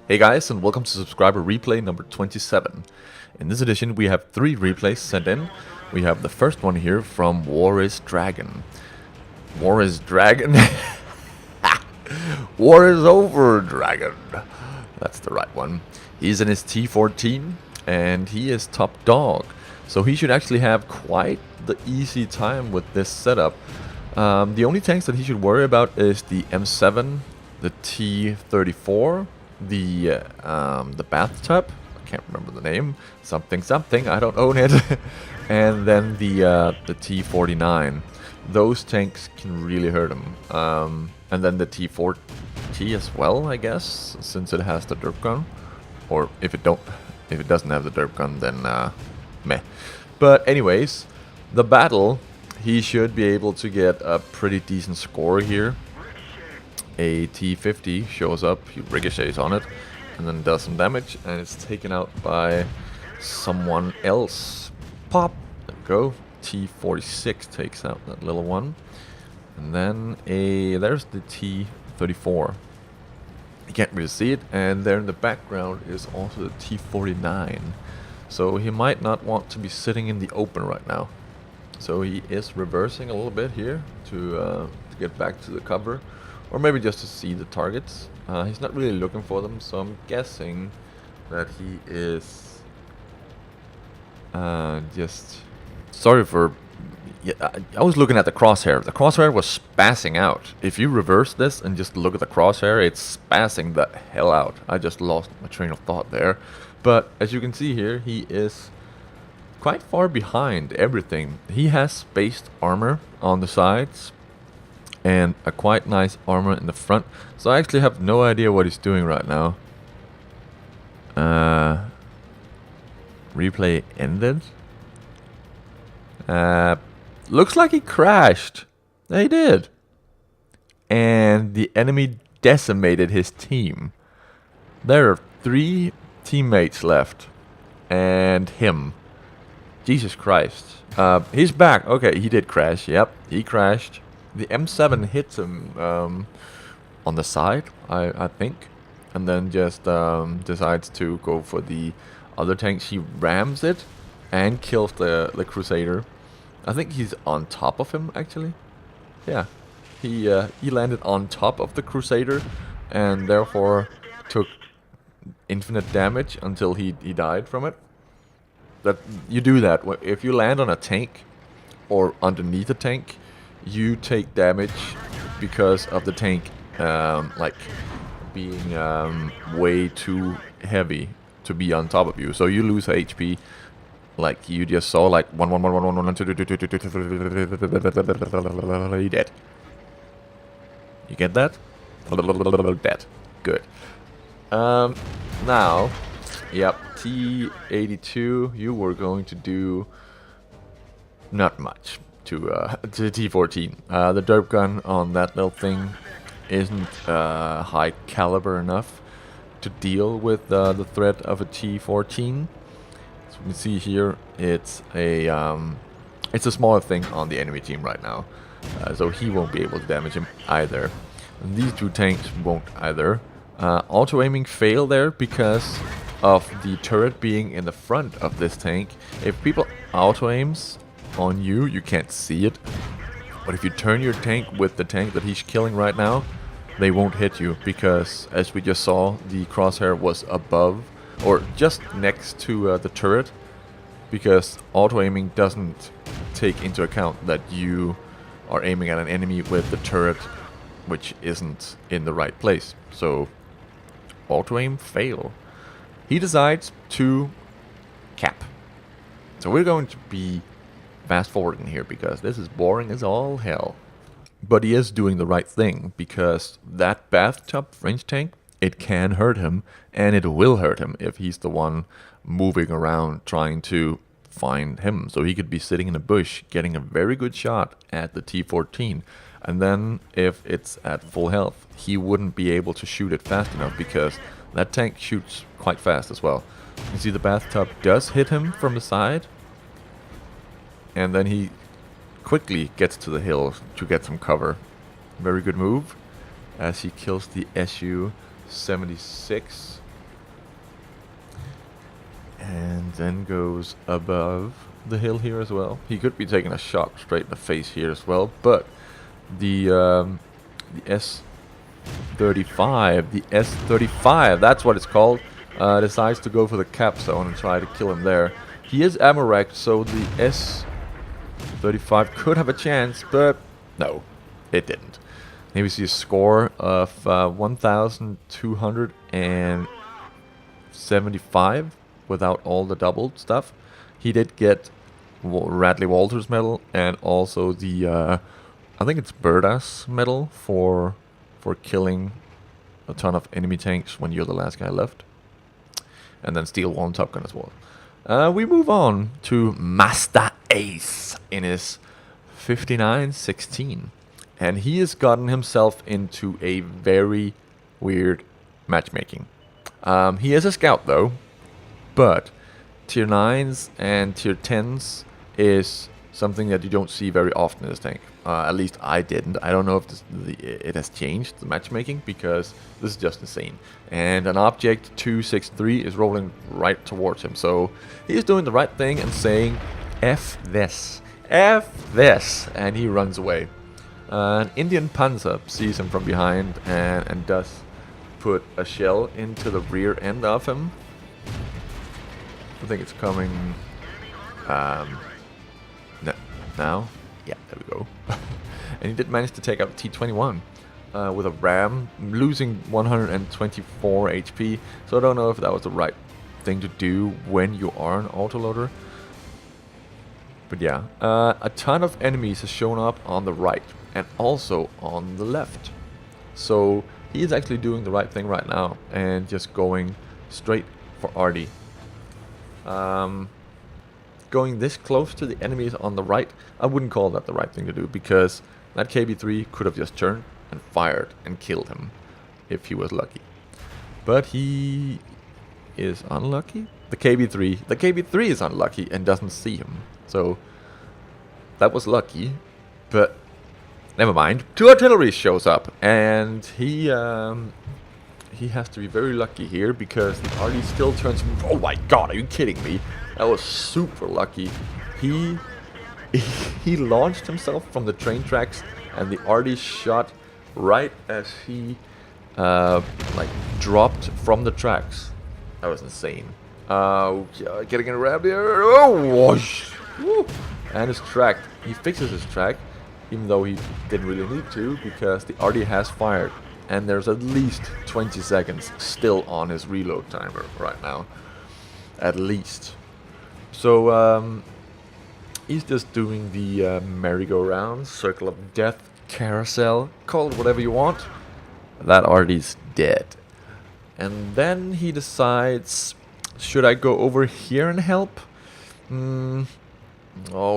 Hey guys, and welcome to subscriber replay number 27. In this edition we have 3 replays sent in. We have the first one here from War is Dragon. War is Dragon? War is over, Dragon. That's the right one. He's in his T14 and he is top dog. So he should actually have quite the easy time with this setup. The only tanks that he should worry about is the M7, the T34, the bathtub, I can't remember the name, something, I don't own it, and then the T49. Those tanks can really hurt him. And then the T4T as well, I guess, since it has the derp gun. Or if it doesn't have the derp gun, then meh. But anyways, the battle, he should be able to get a pretty decent score here. A T50 shows up, he ricochets on it, and then does some damage, and it's taken out by someone else. Pop! There we go. T46 takes out that little one. And then there's the T34. You can't really see it, and there in the background is also the T49. So he might not want to be sitting in the open right now. So he is reversing a little bit here to get back to the cover. Or maybe just to see the targets. He's not really looking for them, so I'm guessing that he is just... Sorry for... Yeah, I was looking at the crosshair. The crosshair was spazzing out. If you reverse this and just look at the crosshair, it's spazzing the hell out. I just lost my train of thought there. But as you can see here, he is quite far behind everything. He has spaced armor on the sides and a quite nice armor in the front. So I actually have no idea what he's doing right now. Replay ended. Looks like he crashed. He did. And the enemy decimated his team. There are 3 teammates left. And him. Jesus Christ. He's back. Okay, he did crash. Yep, he crashed. The M7 hits him on the side, I think, and then just decides to go for the other tanks. He rams it and kills the Crusader. I think he's on top of him, actually. Yeah, he landed on top of the Crusader and therefore took infinite damage until he died from it. That you do that if you land on a tank or underneath a tank. You take damage because of the tank like being way too heavy to be on top of you. So you lose HP, like you just saw, like 1 1 1 1 1 1 2 2 2 2 2 you dead. You get that? Dead. Good. Now, yep, T82. You were going to do not much to T14. The derp gun on that little thing isn't high caliber enough to deal with the threat of a T14. So we can see here it's a smaller thing on the enemy team right now, so he won't be able to damage him either. And these 2 tanks won't either. Auto aiming failed there because of the turret being in the front of this tank. If people auto aims on you, you can't see it, but if you turn your tank with the tank that he's killing right now, they won't hit you, because as we just saw, the crosshair was above or just next to the turret, because auto aiming doesn't take into account that you are aiming at an enemy with the turret which isn't in the right place. So auto aim fail. He decides to cap. So we're going to be fast forwarding here because this is boring as all hell. But he is doing the right thing, because that bathtub French tank, it can hurt him, and it will hurt him if he's the one moving around trying to find him. So he could be sitting in a bush getting a very good shot at the T14, and then if it's at full health, he wouldn't be able to shoot it fast enough, because that tank shoots quite fast as well. You see the bathtub does hit him from the side, and then he quickly gets to the hill to get some cover. Very good move, as he kills the SU-76 And then goes above the hill here as well. He could be taking a shot straight in the face here as well, but the S35, that's what it's called, decides to go for the cap zone and try to kill him there. He is ammo wrecked, so the S35 could have a chance, but no, it didn't. Here we see a score of 1,275 without all the doubled stuff. He did get Radley Walters medal and also the I think it's Birdas medal for killing a ton of enemy tanks when you're the last guy left, and then Steel 1 Top Gun as well. We move on to Master Ace in his 59-16, and he has gotten himself into a very weird matchmaking. He is a scout though, but tier 9s and tier 10s is something that you don't see very often in this tank. At least I didn't. I don't know if it has changed, the matchmaking, because this is just insane. And an object 263 is rolling right towards him. So he's doing the right thing and saying, F this. F this. And he runs away. An Indian Panzer sees him from behind and does put a shell into the rear end of him. I think it's coming now. Yeah, there we go. And he did manage to take out the T21 with a ram, losing 124 HP. So I don't know if that was the right thing to do when you are an autoloader. But yeah, a ton of enemies has shown up on the right and also on the left. So he is actually doing the right thing right now and just going straight for Artie. Going this close to the enemies on the right, I wouldn't call that the right thing to do, because that KB3 could have just turned and fired and killed him if he was lucky. But he is unlucky. The KB3 is unlucky and doesn't see him. So that was lucky, but never mind. 2 artillery shows up, and he has to be very lucky here, because the Artie still turns. Oh my god, are you kidding me? That was super lucky. He launched himself from the train tracks, and the Artie shot right as he like dropped from the tracks. That was insane. Getting around here. Oh, whoosh. Woo. And his track. He fixes his track, even though he didn't really need to, because the Artie has fired. And there's at least 20 seconds still on his reload timer right now. At least. So he's just doing the merry-go-round, circle of death, carousel, call it whatever you want. That Artie's dead. And then he decides, should I go over here and help? Oh,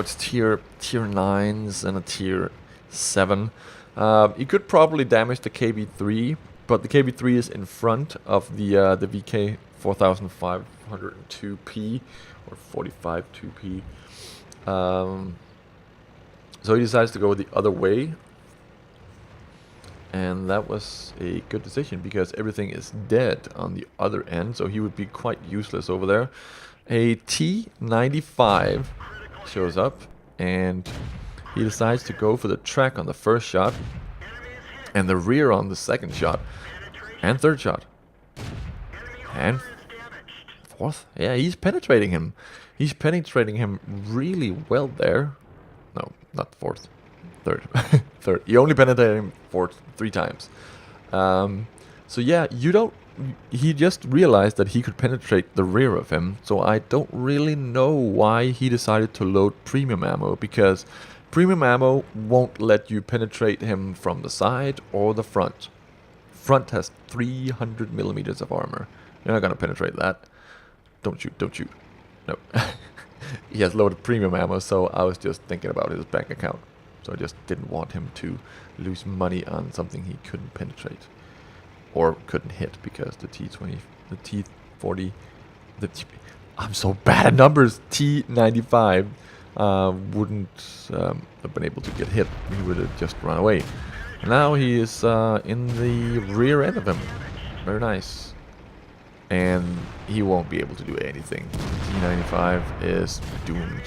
it's tier 9s and a tier 7. You could probably damage the KB3, but the KB3 is in front of the VK 4502P or 452P. So he decides to go the other way, and that was a good decision because everything is dead on the other end, so he would be quite useless over there. A T95 shows up, and he decides to go for the track on the first shot, and the rear on the second shot, and third shot, and fourth. Yeah, he's penetrating him. He's penetrating him really well there. No, not fourth. Third. Third. You only penetrated him fourth 3 times. So yeah, he just realized that he could penetrate the rear of him. So I don't really know why he decided to load premium ammo, because premium ammo won't let you penetrate him from the side or the front. Front has 300 millimeters of armor. You're not gonna penetrate that. Don't shoot, don't shoot. No. He has loaded premium ammo, so I was just thinking about his bank account. So I just didn't want him to lose money on something he couldn't penetrate. Or couldn't hit, because the T20, the T40, I'm so bad at numbers, T95 wouldn't have been able to get hit. He would have just run away. And now he is in the rear end of him. Very nice. and he won't be able to do anything. T95 is doomed.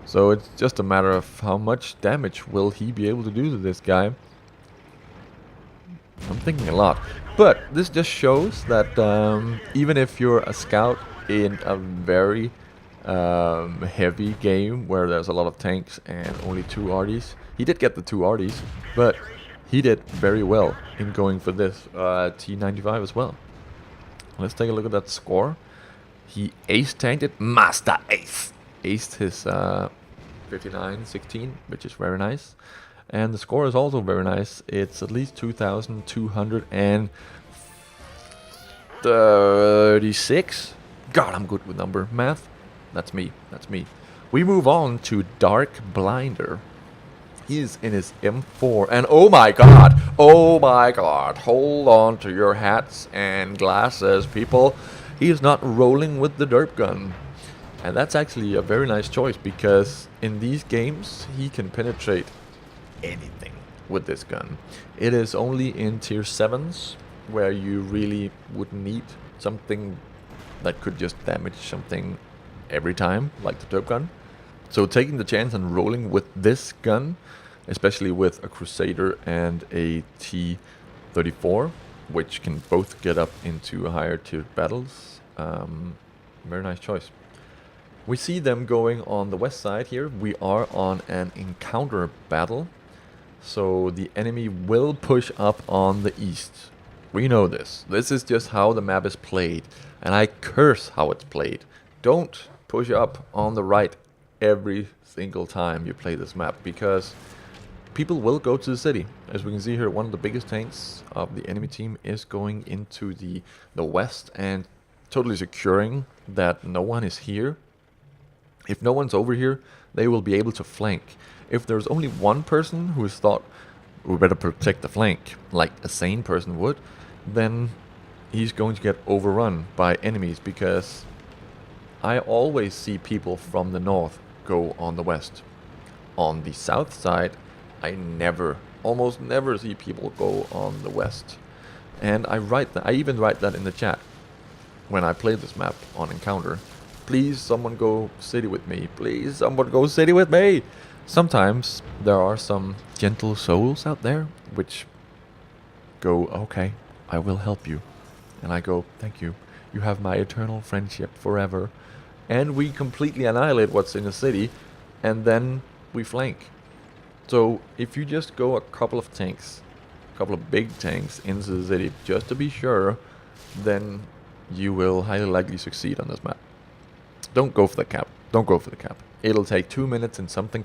So it's just a matter of how much damage will he be able to do to this guy. I'm thinking a lot. But this just shows that even if you're a scout in a very heavy game where there's a lot of tanks and only 2 RDs, he did get the 2 RDs, but he did very well in going for this T95 as well. Let's take a look at that score. He ace-tanked it, Master Ace! Aced his 59-16, which is very nice. And the score is also very nice. It's at least 2,236. God, I'm good with number math. That's me. That's me. We move on to Dark Blinder. He's in his M4, and oh my god, hold on to your hats and glasses, people. He is not rolling with the derp gun. And that's actually a very nice choice, because in these games, he can penetrate anything with this gun. It is only in tier 7s where you really would need something that could just damage something every time, like the derp gun. So taking the chance and rolling with this gun, especially with a Crusader and a T34, which can both get up into higher tier battles, very nice choice. We see them going on the west side here. We are on an encounter battle, so the enemy will push up on the east. We know this. This is just how the map is played, and I curse how it's played. Don't push up on the right every single time you play this map, because people will go to the city. As we can see here, one of the biggest tanks of the enemy team is going into the west and totally securing that no one is here. If no one's over here, they will be able to flank. If there's only one person who has thought, we better protect the flank, like a sane person would, then he's going to get overrun by enemies, because I always see people from the north go on the west. On the south side, I almost never see people go on the west. And I even write that in the chat when I play this map on Encounter. Please, someone go city with me. Please, someone go city with me. Sometimes there are some gentle souls out there which go, okay, I will help you. And I go, thank you. You have my eternal friendship forever. And we completely annihilate what's in the city, and then we flank. So if you just go a couple of tanks, a couple of big tanks into the city just to be sure, then you will highly likely succeed on this map. Don't go for the cap. Don't go for the cap. It'll take 2 minutes and something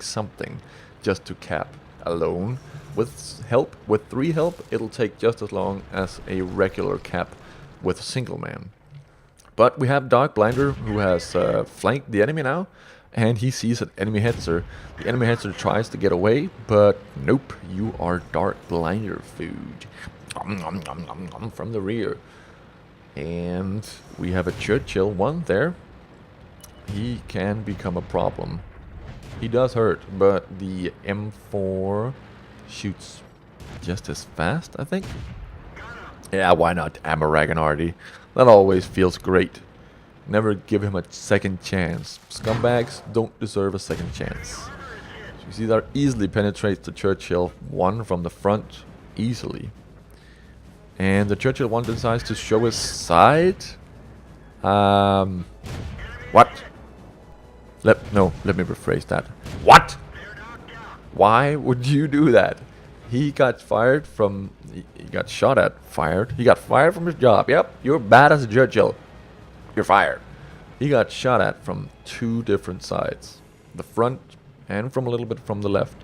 just to cap alone. With help, with 3 help, it'll take just as long as a regular cap with a single man. But we have Dark Blinder, who has flanked the enemy now, and he sees an enemy hetzer. The enemy hetzer tries to get away, but nope, you are Dark Blinder food. From the rear. And we have a Churchill 1 there. He can become a problem. He does hurt, but the M4 shoots just as fast, I think. Yeah, why not Amaragan Arty? That always feels great. Never give him a second chance. Scumbags don't deserve a second chance. So you see that easily penetrates the Churchill 1 from the front, easily. And the Churchill 1 decides to show his side. What? Let me rephrase that. What? Why would you do that? He got fired from... He got shot at. Fired. He got fired from his job. Yep, you're bad as a Churchill. You're fired. He got shot at from 2 different sides. The front and from a little bit from the left.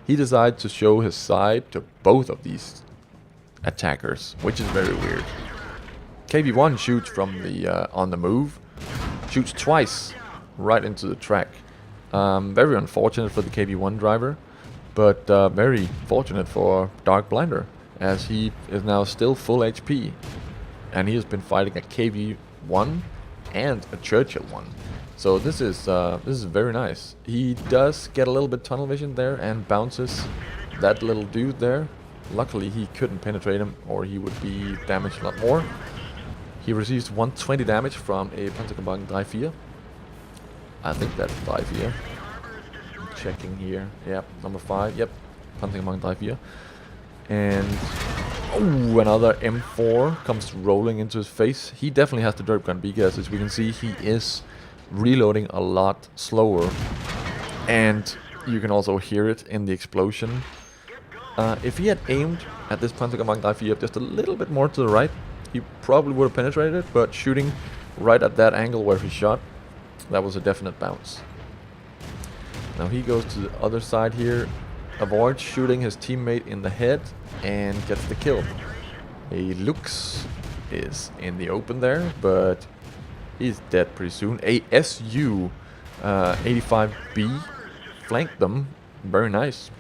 He decided to show his side to both of these attackers, which is very weird. KV1 shoots from the on the move. Shoots twice right into the track. Very unfortunate for the KV1 driver, but very fortunate for Dark Blinder, as he is now still full HP, and he has been fighting a KV1 and a Churchill 1. So this is very nice. He does get a little bit tunnel vision there and bounces that little dude there. Luckily he couldn't penetrate him, or he would be damaged a lot more. He receives 120 damage from a Panzerkampfwagen 3-4. I think that's 3-4. Checking here. Yep, number 5. Yep, Panzerkampfwagen 3-4. And another M4 comes rolling into his face. He definitely has the derp gun because, as we can see, he is reloading a lot slower. And you can also hear it in the explosion. If he had aimed at this Panzerkampfwagen 3-4 just a little bit more to the right, he probably would have penetrated it, but shooting right at that angle where he shot, that was a definite bounce. Now he goes to the other side here, avoids shooting his teammate in the head, and gets the kill. A Lux is in the open there, but he's dead pretty soon. A SU 85B flanked them. Very nice.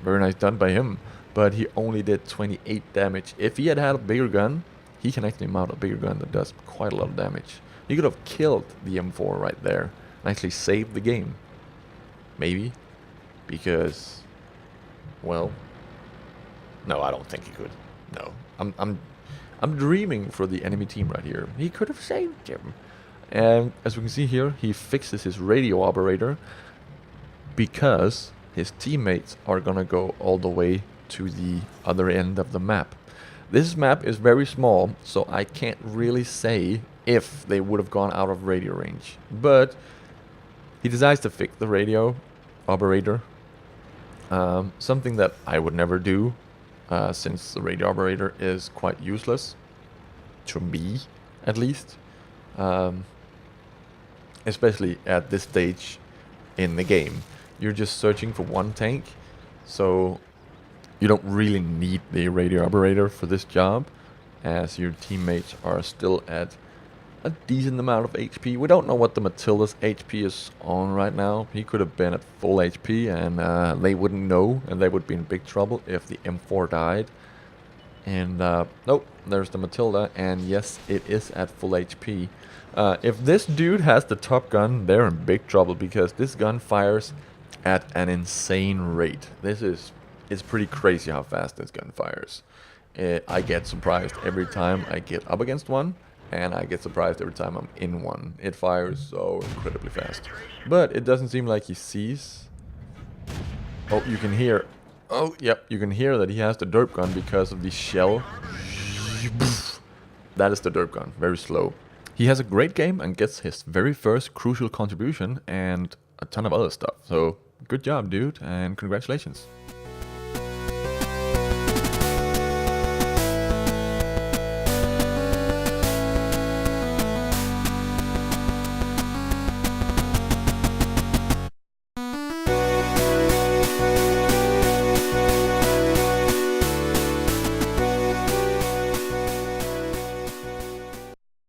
Very nice done by him. But he only did 28 damage. If he had had a bigger gun, he can actually mount a bigger gun that does quite a lot of damage. He could have killed the M4 right there and actually saved the game. Maybe. Because, well, no, I don't think he could. No, I'm dreaming for the enemy team right here. He could have saved him. And as we can see here, he fixes his radio operator because his teammates are gonna go all the way to the other end of the map. This map is very small, so I can't really say if they would have gone out of radio range. But he decides to fix the radio operator. Something that I would never do, since the radio operator is quite useless. To me, at least. Especially at this stage in the game. You're just searching for one tank, so you don't really need the radio operator for this job, as your teammates are still at a decent amount of HP. We don't know what the Matilda's HP is on right now. He could have been at full HP and they wouldn't know, and they would be in big trouble if the M4 died. And nope, there's the Matilda, and yes, it is at full HP. If this dude has the top gun, they're in big trouble because this gun fires at an insane rate. It's pretty crazy how fast this gun fires. I get surprised every time I get up against one, and I get surprised every time I'm in one. It fires so incredibly fast. But it doesn't seem like he sees. Oh, you can hear. Oh, yep, you can hear that he has the derp gun because of the shell. That is the derp gun, very slow. He has a great game and gets his very first crucial contribution and a ton of other stuff. So, good job, dude, and congratulations.